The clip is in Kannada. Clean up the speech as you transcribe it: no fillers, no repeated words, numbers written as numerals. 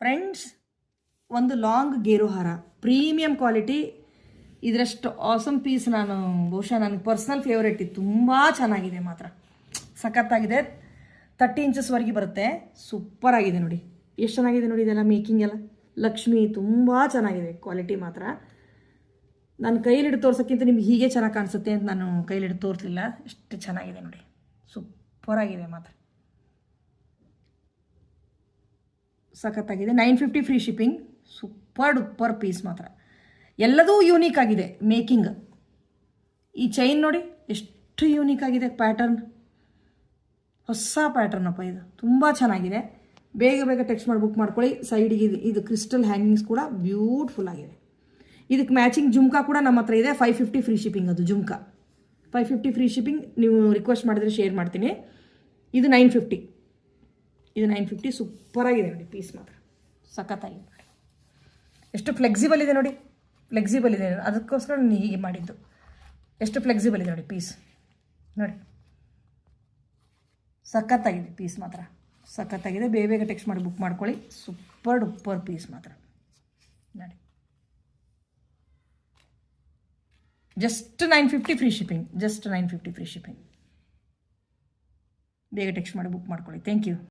ಫ್ರೆಂಡ್ಸ್, ಒಂದು ಲಾಂಗ್ ಗೇರು ಹಾರ, ಪ್ರೀಮಿಯಂ ಕ್ವಾಲಿಟಿ. ಇದರಷ್ಟು ಆಸಮ್ ಪೀಸ್ ನಾನು ಬಹುಶಃ ನನಗೆ ಪರ್ಸ್ನಲ್ ಫೇವ್ರೇಟ್ ಇತ್ತು. ತುಂಬ ಚೆನ್ನಾಗಿದೆ ಮಾತ್ರ, ಸಖತ್ತಾಗಿದೆ. 30 ಇಂಚಸ್ವರೆಗೆ ಬರುತ್ತೆ. ಸೂಪರ್ ಆಗಿದೆ ನೋಡಿ, ಎಷ್ಟು ಚೆನ್ನಾಗಿದೆ ನೋಡಿ. ಇದೆಲ್ಲ ಮೇಕಿಂಗ್ ಎಲ್ಲ ಲಕ್ಷ್ಮಿ, ತುಂಬ ಚೆನ್ನಾಗಿದೆ ಕ್ವಾಲಿಟಿ ಮಾತ್ರ. ನಾನು ಕೈಲಿಟ್ಟು ತೋರ್ಸೋಕ್ಕಿಂತ ನಿಮ್ಗೆ ಹೀಗೆ ಚೆನ್ನಾಗಿ ಕಾಣಿಸುತ್ತೆ ಅಂತ ನಾನು ಕೈಲಿಟ್ಟು ತೋರಿಸಲಿಲ್ಲ. ಎಷ್ಟು ಚೆನ್ನಾಗಿದೆ ನೋಡಿ, ಸೂಪರಾಗಿದೆ ಮಾತ್ರ, ಸಖತ್ತಾಗಿದೆ. 950 ಫ್ರೀ ಶಿಪ್ಪಿಂಗ್. ಸೂಪರ್ ಪೀಸ್ ಮಾತ್ರ. ಎಲ್ಲದೂ ಯೂನಿಕ್ ಆಗಿದೆ ಮೇಕಿಂಗ್. ಈ ಚೈನ್ ನೋಡಿ ಎಷ್ಟು ಯೂನಿಕ್ ಆಗಿದೆ, ಪ್ಯಾಟರ್ನ್ ಹೊಸ ಪ್ಯಾಟರ್ನ್ ಅಪ್ಪ, ಇದು ತುಂಬ ಚೆನ್ನಾಗಿದೆ. ಬೇಗ ಟೆಕ್ಸ್ಟ್ ಮಾಡಿ ಬುಕ್ ಮಾಡ್ಕೊಳ್ಳಿ. ಸೈಡಿಗೆ ಇದು ಕ್ರಿಸ್ಟಲ್ ಹ್ಯಾಂಗಿಂಗ್ಸ್ ಕೂಡ ಬ್ಯೂಟಿಫುಲ್ ಆಗಿದೆ. ಇದಕ್ಕೆ ಮ್ಯಾಚಿಂಗ್ ಜುಮ್ಕಾ ಕೂಡ ನಮ್ಮ ಹತ್ರ ಇದೆ. 550 ಫ್ರೀ ಶಿಪ್ಪಿಂಗ್. ಅದು ಜುಮ್ಕಾ 550 ಫ್ರೀ ಶಿಪ್ಪಿಂಗ್. ನೀವು ರಿಕ್ವೆಸ್ಟ್ ಮಾಡಿದ್ರೆ ಶೇರ್ ಮಾಡ್ತೀನಿ. ಇದು 950. ಸೂಪರಾಗಿದೆ ನೋಡಿ, ಪೀಸ್ ಮಾತ್ರ ಸಖತ್ತಾಗಿದೆ ನೋಡಿ. ಎಷ್ಟು ಫ್ಲೆಕ್ಸಿಬಲ್ ಇದೆ ನೋಡಿ, ಫ್ಲೆಕ್ಸಿಬಲ್ ಇದೆ. ಅದಕ್ಕೋಸ್ಕರ ನಾನು ಹೀಗೆ ಮಾಡಿದ್ದು. ಎಷ್ಟು ಫ್ಲೆಕ್ಸಿಬಲ್ ಇದೆ ನೋಡಿ ಪೀಸ್ ನೋಡಿ, ಸಖತ್ತಾಗಿದೆ ಪೀಸ್ ಮಾತ್ರ, ಸಖತ್ತಾಗಿದೆ. ಬೇಗ ಟೆಕ್ಸ್ಟ್ ಮಾಡಿ ಬುಕ್ ಮಾಡ್ಕೊಳ್ಳಿ. ಸೂಪರ್ ಪೀಸ್ ಮಾತ್ರ ನೋಡಿ. Just 950 free shipping. ಬೇಗ ಟೆಕ್ಸ್ಟ್ ಮಾಡಿ ಬುಕ್ ಮಾಡ್ಕೊಳ್ಳಿ. Thank you.